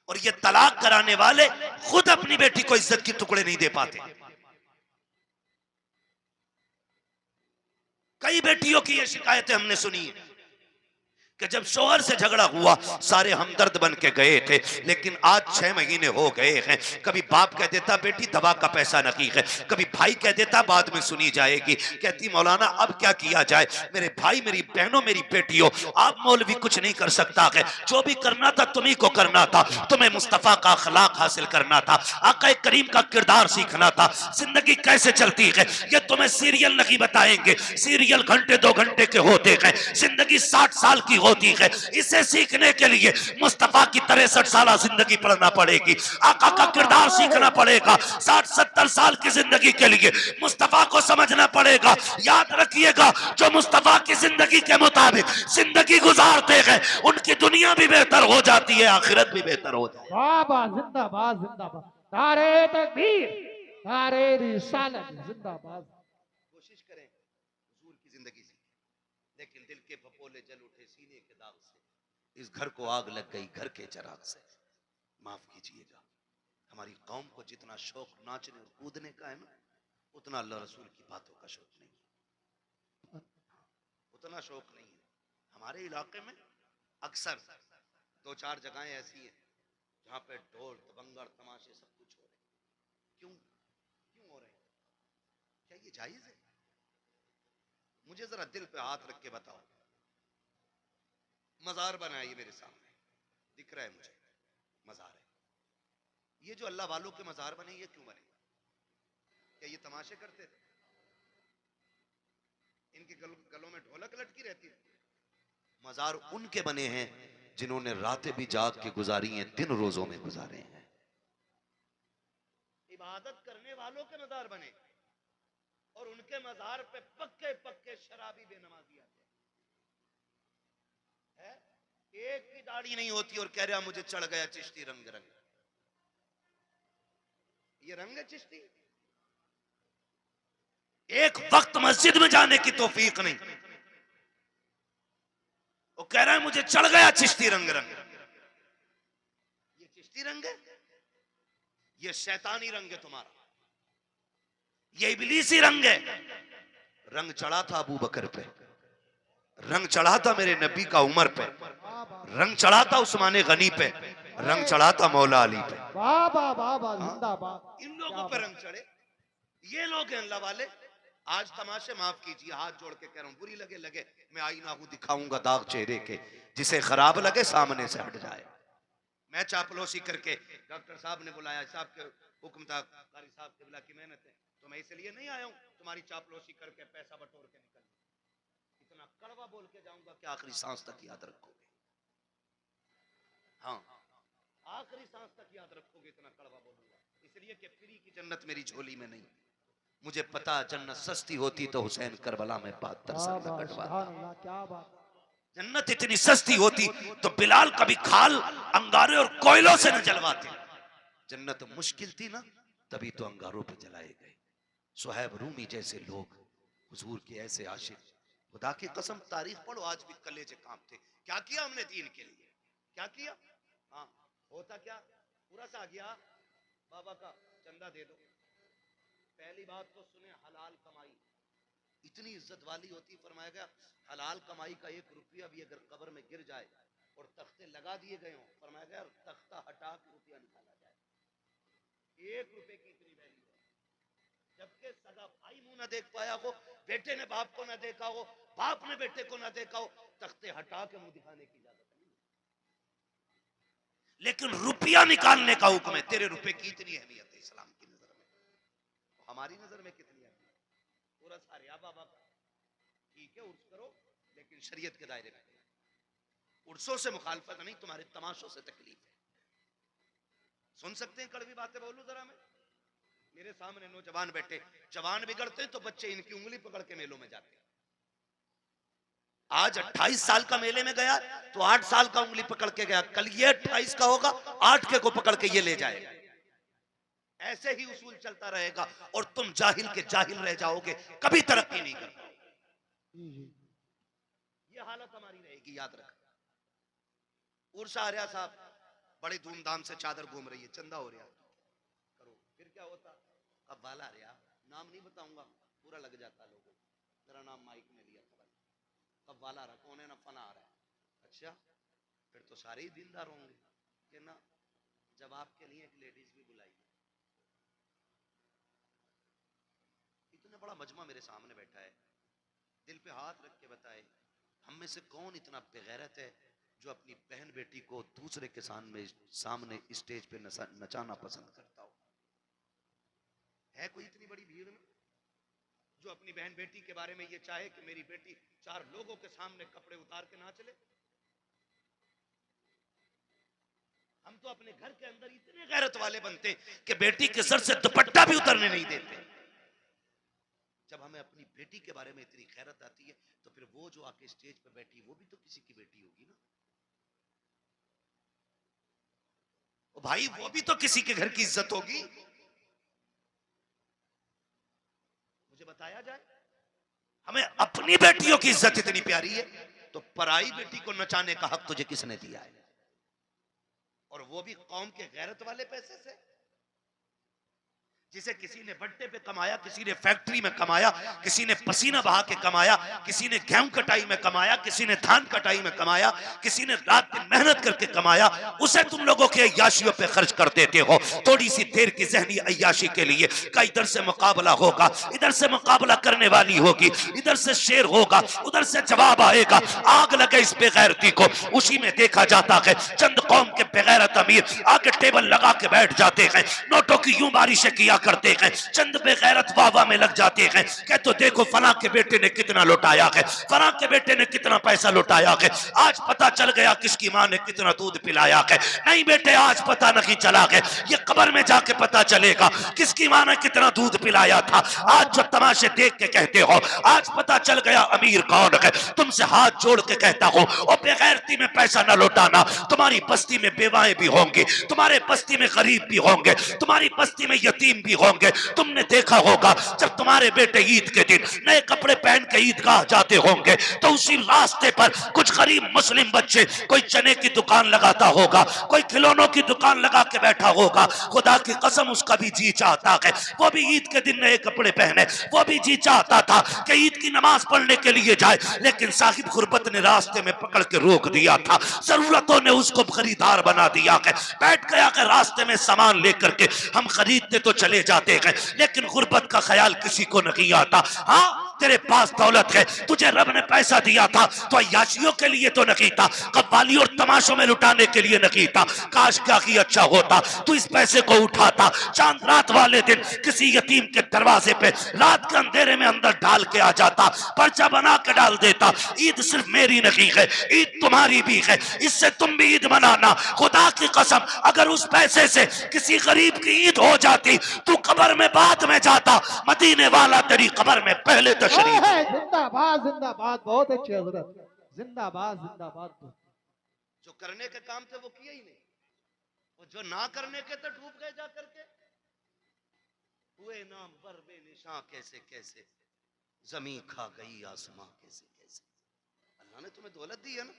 और ये तलाक कराने वाले खुद अपनी बेटी को इज्जत के टुकड़े नहीं दे पाते। कई बेटियों की ये शिकायतें हमने सुनी है कि जब शोहर से झगड़ा हुआ सारे हमदर्द बन के गए थे, लेकिन आज 6 महीने हो गए हैं। कभी बाप कह देता बेटी दवा का पैसा नकी है, कभी भाई कह देता बाद में सुनी जाएगी। कहती मौलाना अब क्या किया जाए, मेरे भाई मेरी बहनों मेरी बेटियों, आप मौलवी कुछ नहीं कर सकता है, जो भी करना था तुम्ही को करना था, तुम्हें मुस्तफा का अखलाक हासिल करना था, आका करीम का किरदार सीखना था। जिंदगी कैसे चलती है ये तुम्हें सीरियल नहीं बताएंगे, सीरियल घंटे 2 घंटे के होते हैं, जिंदगी 60 साल की होती है। इसे सीखने के लिए मुस्तफा की 63 साल जिंदगी पढ़ना पड़ेगी, आका का किरदार सीखना पड़ेगा। 60-70 साल की जिंदगी के लिए मुस्तफा को समझना पड़ेगा। याद रखिएगा जो मुस्तफा की जिंदगी के मुताबिक जिंदगी गुजारते हैं उनकी दुनिया भी बेहतर हो जाती है, आखिरत भी बेहतर हो जाती है। बाबा जिंदाबाद जिंदाबाद, नारे तकबीर, नारे रिसालत जिंदाबाद। कोशिश करें हुजूर की जिंदगी सीखें, लेकिन दिल के फपोले जल उठे सीने के दाग से, इस घर को आग लग गई घर के चिराग से। माफ कीजिएगा, हमारी कौम को जितना शौक नाचने और कूदने का है ना, उतना अल्लाह रसूल की बातों का शौक नहीं है, उतना शौक नहीं है। हमारे इलाके में अक्सर 2-4 जगहें ऐसी हैं जहाँ पे ढोल दबंगड़ तमाशे सब कुछ हो रहे हैं। क्यों क्यों हो रहे हैं? क्या ये जायज है? मुझे जरा दिल पे हाथ रख के बताओ। मजार बना है ये मेरे सामने, दिख रहा है मुझे मजार है। ये जो अल्लाह वालों के मजार बने ये क्यों बने? क्या ये तमाशे करते थे? इनके गलों में ढोलक लटकी रहती थी? मजार उनके बने हैं जिन्होंने रातें भी जाग के गुजारी हैं, दिन रोजों में गुजारे हैं। इबादत करने वालों के मजार बने और उनके मजार पे पक्के पक्के शराबी बेनमाजी आते हैं। एक की दाढ़ी नहीं होती और कह रहा मुझे चढ़ गया चिश्ती रंग रंग। ये रंग है चिश्ती? एक वक्त मस्जिद में जाने की तौफीक नहीं, वो कह रहा है मुझे चढ़ गया चिश्ती रंग रंग। ये चिश्ती रंग है? ये शैतानी रंग है तुम्हारा, ये इब्लीसी रंग है। रंग चढ़ा था अबू बकर पे, रंग चढ़ा था मेरे नबी का उमर पे, रंग चढ़ा था उस्मान गनी पे, रंग चढ़ा था मौला अली पे। बाबा बाबा जिंदाबाद। इन लोगों पे रंग चढ़े, ये लोग हैं अल्लाह वाले। आज तमाशे माफ कीजिए, हाथ जोड़ के कह रहा हूं, बुरी लगे लगे, मैं आईना हूं दिखाऊंगा दाग चेहरे के, जिसे खराब लगे सामने से हट जाए। मैं चापलूसी करके डॉक्टर साहब ने बुलाया, साहब के हुक्म था, कारी साहब के बिला की मेहनत है, तो मैं इसलिए नहीं आया हूं तुम्हारी चापलूसी करके पैसा बटोर के निकल। इतना कड़वा बोल के जाऊंगा कि आखिरी सांस तक याद रखोगे। हाँ, आखिरी सांस तक याद रखोगे, इतना कड़वा बोलूंगा, इसलिए कि फ्री की जन्नत मेरी झोली में नहीं। मुझे पता जन्नत सस्ती होती तो हुसैन करबला में 72 साल न कटवाता। क्या बात। जन्नत इतनी सस्ती होती तो बिलाल कभी खाल अंगारे और कोयलों से न जलवाते। जन्नत मुश्किल थी ना, तभी तो अंगारों पे जलाए गए। सुहैब रूमी जैसे लोग, हुजूर के ऐसे आशिक, खुदा की कसम तारीख पढ़ो आज भी कलेजे कांपते। क्या किया हमने दीन के लिए, क्या किया? हाँ, होता क्या, पूरा सा आ गया बाबा का चंदा दे दो। पहली बात तो सुने, हलाल कमाई इतनी इज्जत वाली होती, फरमाया गया हलाल कमाई का 1 रुपया भी अगर कब्र में गिर जाए और तख्ते लगा दिए गए हो, फरमाया गया तख्ता हटा के रुपया निकाला जाए। 1 रुपए की इतनी वैल्यू है। जबकि सगा भाई मुंह न देख पाया हो, बेटे ने बाप को न देखा हो, बाप ने बेटे को न देखा हो, तख्ते हटा के मुंह दिखाने की इजाजत नहीं। लेकिन रुपया निकालने का हुक्म है। तेरे रुपए की इतनी अहमियत है इस्लाम की नजर में, हमारी नजर में कितनी अहमियत? पूरा सारिया बाबा का ठीक है, उर्स करो लेकिन शरीयत के दायरे में। उर्सों से मुखालफत नहीं, तुम्हारे तमाशों से तकलीफ है। सुन सकते हैं कड़वी बातें बोलूं जरा मैं? मेरे सामने नौजवान बैठे, जवान बिगड़ते हैं तो बच्चे इनकी उंगली पकड़ के मेलों में जाते हैं। आज 28 साल का मेले में गया तो 8 साल का उंगली पकड़ के गया, कल ये 28 का होगा 8 के को पकड़ के ये ले जाएगा। ऐसे ही उसूल चलता रहेगा और तुम जाहिल के जाहिल रह जाओगे, कभी तरक्की नहीं कर पाओगे। ये हालत हमारी रहेगी, याद रख। उर्सा आर्या साहब बड़ी धूमधाम से चादर घूम रही है, चंदा हो रहा करो, फिर क्या होता, अब वाला रहा, नाम नहीं बताऊंगा, पूरा लग जाता लोगों, तेरा नाम माइक में लिया था, कब वाला रहा, कौन है ना फना आ रहा है, अच्छा फिर तो सारे ही दीनदार होंगे कि ना, जब आपके लिए एक लेडीज भी बुलाई, इतना बड़ा मजमा मेरे सामने बैठा है, दिल पे हाथ रख के बताए, हम में से कौन इतना बेगैरत है जो अपनी बहन बेटी को दूसरे के सामने स्टेज पे नचाना पसंद करता हो? है कोई इतनी बड़ी भीड़ में जो अपनी बहन बेटी के बारे में ये चाहे कि मेरी बेटी 4 लोगों के सामने कपड़े उतार के ना चले? हम तो अपने घर के अंदर इतने गैरत वाले बनते कि बेटी के सर से दुपट्टा भी उतरने नहीं देते। जब हमें अपनी बेटी के बारे में इतनी गैरत आती है तो फिर वो जो आके स्टेज पे बैठी वो भी तो किसी की बेटी होगी ना। ओ भाई वो भी तो किसी के घर की इज्जत होगी। मुझे बताया जाए, हमें अपनी बेटियों की इज्जत इतनी प्यारी है तो पराई बेटी को नचाने का हक तुझे किसने दिया है? और वो भी कौम के गैरत वाले पैसे से, जिसे किसी ने बट्टे पे कमाया, किसी ने फैक्ट्री में कमाया, किसी ने पसीना बहा के कमाया, किसी ने गेहूं कटाई में कमाया, किसी ने धान कटाई में कमाया, किसी ने रात दिन मेहनत करके कमाया, उसे तुम लोगों के अय्याशियों पे खर्च कर देते हो थोड़ी सी देर की जहनी अय्याशी के लिए। का इधर से मुकाबला होगा, इधर से मुकाबला करने वाली होगी, इधर से शेर होगा, उधर से जवाब आएगा, आग लगे इस बेगैरती को। उसी में देखा जाता है चंद कौम के बेगैरत अमीर आगे टेबल लगा के बैठ जाते हैं, नोटों की यूं बारिशें किया करते हैं, चंद बेगैरत वावा में लग जाते हैं कि तो देखो फला के बेटे ने कितना लुटाया है, फला के बेटे ने कितना पैसा लुटाया है, आज पता चल गया किसकी मां ने कितना दूध पिलाया है। नहीं बेटे आज पता नहीं चला है, ये कब्र में जाके पता चलेगा किसकी मां ने कितना दूध पिलाया था। आज जो तमाशे देख के कहते हो आज पता चल गया अमीर कौन है। तुमसे हाथ जोड़ के कहता हूं और बेगैरती में पैसा न लुटाना। तुम्हारी बस्ती में बेवाएं भी होंगी, तुम्हारे बस्ती में गरीब भी होंगे, तुम्हारी बस्ती में यतीम भी होंगे। तुमने देखा होगा जब तुम्हारे बेटे ईद के दिन नए कपड़े पहन के ईदगाह जाते होंगे तो उसी रास्ते पर कुछ गरीब मुस्लिम बच्चे कोई चने की दुकान लगाता होगा, कोई खिलौनों की दुकान लगा के बैठा होगा। खुदा की कसम उसका भी जी चाहता है वो भी ईद के दिन नए कपड़े पहने, वो भी जी चाहता था कि ईद की नमाज पढ़ने के लिए जाए, लेकिन साहिब गुरबत ने रास्ते में पकड़ के रोक दिया था, जरूरतों ने उसको खरीदार बना दिया है। बैठ गया कि रास्ते में सामान लेकर के हम खरीदते तो चले जाते हैं लेकिन गुर्बत का ख्याल किसी को नहीं आता। हाँ तेरे पास दौलत है, तुझे रब ने पैसा दिया था तो अय्याशियों के लिए तो नहीं था, कव्वाली और तमाशों में लुटाने के लिए नहीं था। काश क्या की अच्छा होता तू इस पैसे को उठाता, चांद रात वाले दिन किसी यतीम के दरवाजे पे रात के अंधेरे में अंदर डाल के आ जाता, पर्चा बना के डाल देता। ईद सिर्फ मेरी नहीं है, ईद तुम्हारी भी है, इससे तुम भी ईद मनाना। खुदा की कसम अगर उस पैसे से किसी गरीब की ईद हो जाती तू कब्र में बाद में जाता, मदीने वाला तेरी कब्र में पहले तशरीफ। जिंदाबाद जिंदाबाद, बहुत अच्छी हजरत, जिंदाबाद जिंदाबाद। जो करने के काम थे वो किए ही नहीं, वो जो ना करने के तो डूब गए जा करके। हुए नाम पर बेनिशां कैसे कैसे, जमीन खा गई आसमां कैसे कैसे। अल्लाह ने तुम्हें दौलत दी है ना,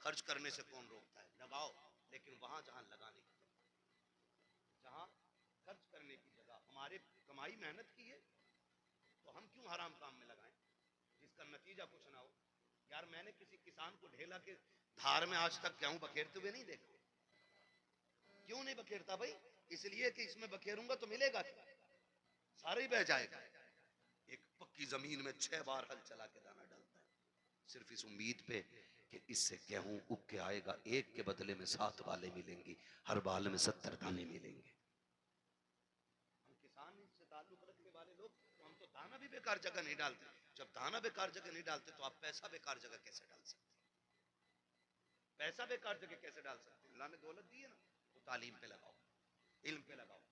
खर्च करने से कौन रोकता है? लगाओ, लेकिन वहां जहां लगाने की, जहां खर्च करने की जगह हमारे कमाई मेहनत की है तो हम क्यों हराम काम में लगाएं जिसका नतीजा कुछ ना हो। यार मैंने किसी किसान को ढेला के धार में आज तक गेहूं बखेरते हुए नहीं देखा। क्यों नहीं बखेरता भाई? इसलिए कि इसमें बखेरूंगा तो मिलेगा क्या, सारा ही बह जाएगा। एक पक्की जमीन में 6 बार हल चला के दाना डालता है, सिर्फ इस उम्मीद पे कि इससे गेहूं उग के आएगा, एक के बदले में 7 बालें मिलेंगी, हर बाल में 70 दाने मिलेंगे। हम किसान से ताल्लुक रखने वाले लोग तो हम तो दाना भी बेकार जगह नहीं डालते। जब दाना बेकार जगह नहीं डालते तो आप पैसा बेकार जगह कैसे डाल सकते? पैसा बेकार जगह कैसे डाल सकते? अल्लाह ने दौलत दी है ना, तो तालीम पे लगाओ, इल्म पे लगाओ,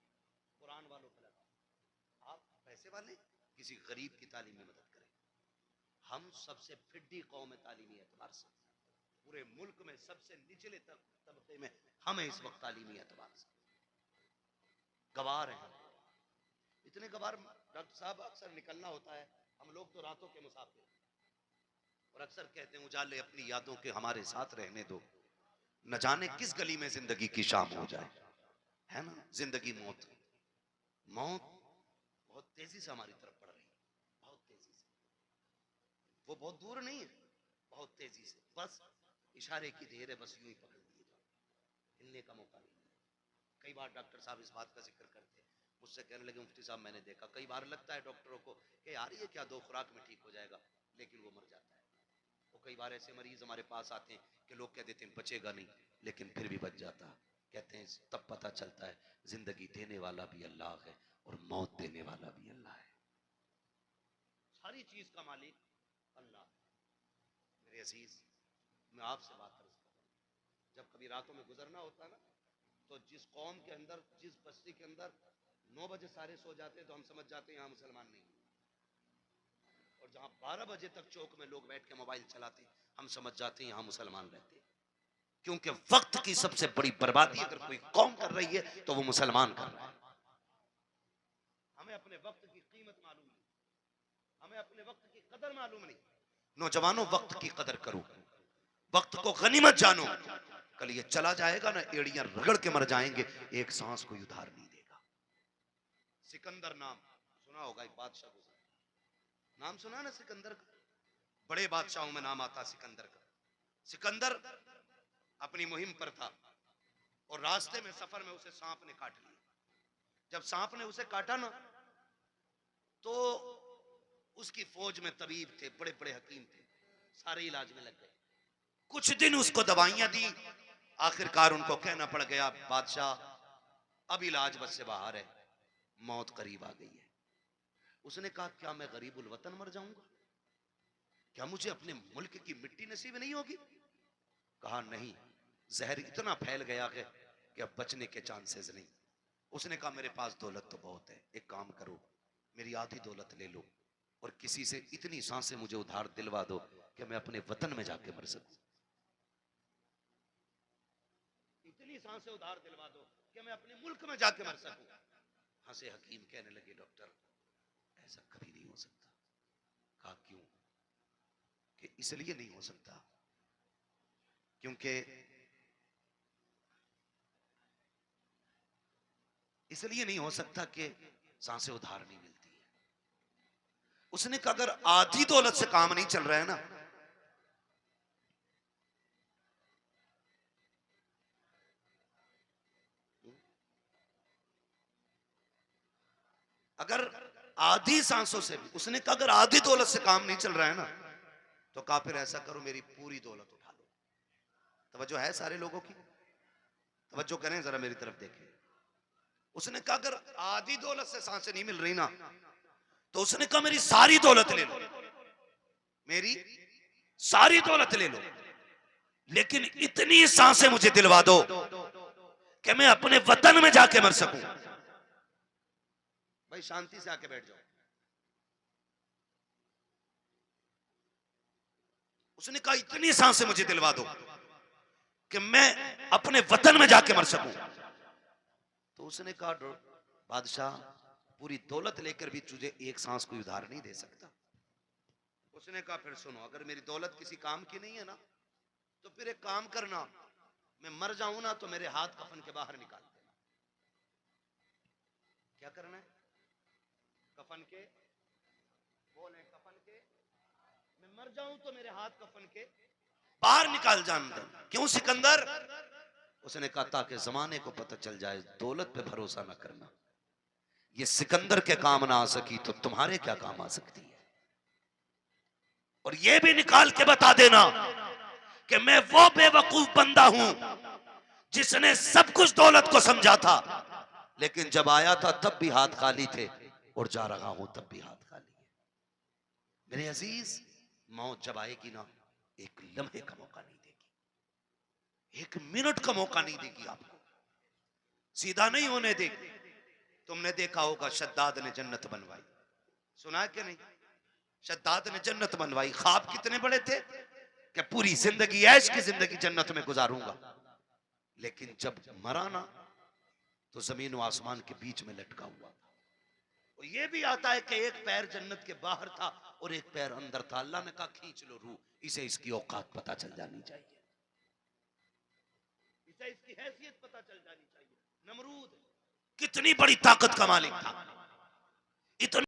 कुरान वालों पे लगाओ। आप पैसे वाले किसी गरीब की तालीम में मदद करें। हम सबसे फिड्डी कौम है तालीमी एतबार से, पूरे मुल्क में सबसे निचले तबके में हम इस वक्त तालीमी एतबार से गवार हैं। इतने गवार डॉक्टर साहब अक्सर निकलना होता है, हम लोग तो रातों के मुसाफिर, और अक्सर कहते हैं उजाले अपनी यादों के हमारे साथ रहने दो, न जाने किस गली में जिंदगी की शाम हो जाए, है ना। जिंदगी मौत, मौत बहुत तेजी से हमारी तरफ बढ़ रही है, बहुत तेजी से। वो बहुत दूर नहीं है, बहुत तेजी से, बस इशारे की देर है, बस यूं ही पकड़ लिए जाओ, हिलने का मौका नहीं। कई बार डॉक्टर साहब इस बात का जिक्र करते हैं, मुझसे कहने लगे मुफ्ती साहब मैंने देखा, कई बार लगता है डॉक्टरों को कि यार ये क्या 2 खुराक में ठीक हो जाएगा, लेकिन वो मर जाता है। वो कई बार ऐसे मरीज हमारे पास आते हैं कि लोग कह देते हैं बचेगा नहीं, लेकिन फिर भी बच जाता है। कहते हैं तब पता चलता है जिंदगी देने वाला भी अल्लाह है और मौत देने वाला भी अल्लाह है। सारी चीज का मालिक अल्लाह। मेरे अजीज, मैं आपसे बात कर सकता हूँ, जब कभी रातों में गुजरना होता है ना, तो जिस कौम के अंदर, जिस बस्ती के अंदर 9 बजे सारे सो जाते हैं, तो हम समझ जाते हैं यहाँ मुसलमान नहीं। और जहाँ 12 बजे तक चौक में लोग बैठ के मोबाइल चलाते, हम समझ जाते हैं यहाँ मुसलमान रहते हैं। क्योंकि वक्त की सबसे बड़ी बर्बादी अगर कोई कौम कर रही है तो वो मुसलमान कर रहा है। हमें अपने वक्त की कीमत मालूम नहीं, हमें अपने वक्त की कदर मालूम नहीं। नौजवानों, वक्त की कदर करो, वक्त को गनीमत जानो। कल ये चला जाएगा ना, एड़ियां रगड़ के मर जाएंगे, एक सांस कोई उधार नहीं देगा। सिकंदर नाम सुना होगा, एक बादशाह गुजरा, नाम सुना ना सिकंदर का, बड़े बादशाहों में नाम आता सिकंदर का। सिकंदर अपनी मुहिम पर था और रास्ते में, सफर में उसे सांप ने काट लिया। जब सांप ने उसे काटा ना, तो उसकी फौज में तबीब थे, बड़े बड़े हकीम थे, सारे इलाज में लग गए। कुछ दिन उसको दवाइयां दी, आखिरकार उनको कहना पड़ गया बादशाह अब इलाज बस से बाहर है, मौत करीब आ गई है। उसने कहा क्या मैं गरीबुल वतन मर जाऊंगा, क्या मुझे अपने मुल्क की मिट्टी नसीब नहीं होगी? कहा नहीं, जहर इतना फैल गया है कि अब बचने के चांसेस नहीं। उसने कहा मेरे पास दौलत तो बहुत है, एक काम करो मेरी आधी दौलत ले लो और किसी से इतनी सांसें मुझे उधार दिलवा दो कि मैं अपने वतन में जाके मर सकूं। इतनी सांसें उधार दिलवा दो कि मैं अपने मुल्क में जाके मर सकूं। हंसे हकीम, कहने लगे डॉक्टर ऐसा कभी नहीं हो सकता। कहा क्यों? कि इसलिए नहीं हो सकता क्योंकि इसलिए नहीं हो सकता कि सांसें उधार नहीं मिलती है। उसने कहा अगर आधी दौलत से काम नहीं चल रहा है ना, अगर आधी सांसों से भी, उसने कहा अगर आधी दौलत से काम नहीं चल रहा है ना, तो कहा फिर ऐसा करो मेरी पूरी दौलत उठा लो। तवज्जो है सारे लोगों की? तवज्जो करें जरा, मेरी तरफ देखें। उसने कहा अगर आधी दौलत से सांसें नहीं मिल रही ना, तो उसने कहा मेरी सारी दौलत ले लो, मेरी सारी दौलत ले लो, लेकिन इतनी सांसें मुझे दिलवा दो कि मैं अपने वतन में जाके मर सकूं। भाई शांति से आके बैठ जाओ। उसने कहा इतनी सांसें मुझे दिलवा दो कि मैं अपने वतन में जाके मर सकूं। तो उसने कहा बादशाह पूरी दौलत लेकर भी तुझे एक सांस कोई उधार नहीं दे सकता। उसने कहा फिर सुनो, अगर मेरी दौलत किसी काम की नहीं है ना, तो फिर एक काम करना, मैं मर जाऊं ना तो मेरे हाथ कफन के बाहर निकाल देना। क्या करना है? कफन के, बोले कफन के, मैं मर जाऊं तो मेरे हाथ कफन के बाहर निकाल जान दे। क्यों सिकंदर? उसने कहा ताकि जमाने को पता चल जाए दौलत पे भरोसा ना करना, ये सिकंदर के काम ना आ सकी तो तुम्हारे क्या काम आ सकती है। और ये भी निकाल के बता देना कि मैं वो बेवकूफ बंदा हूं जिसने सब कुछ दौलत को समझा था, लेकिन जब आया था तब भी हाथ खाली थे और जा रहा हूं तब भी हाथ खाली है। मेरे अजीज, मौत जब आएगी ना, एक लम्हे का मौका नहीं देगी, एक मिनट का मौका नहीं देगी, आपको सीधा नहीं होने देगी। तुमने देखा होगा शद्दाद ने जन्नत बनवाई, सुना कि नहीं? शद्दाद ने जन्नत बनवाई, ख्वाब कितने बड़े थे कि पूरी जिंदगी ऐश की जिंदगी जन्नत में गुजारूंगा, लेकिन जब मरा ना तो जमीन और आसमान के बीच में लटका हुआ था। और ये भी आता है कि एक पैर जन्नत के बाहर था और एक पैर अंदर था। अल्लाह ने कहा खींच लो रूह, इसे इसकी औकात पता चल जानी चाहिए। इसका इसकी हैसियत पता चल जानी चाहिए। नमरूद कितनी बड़ी ताकत का मालिक था, इतना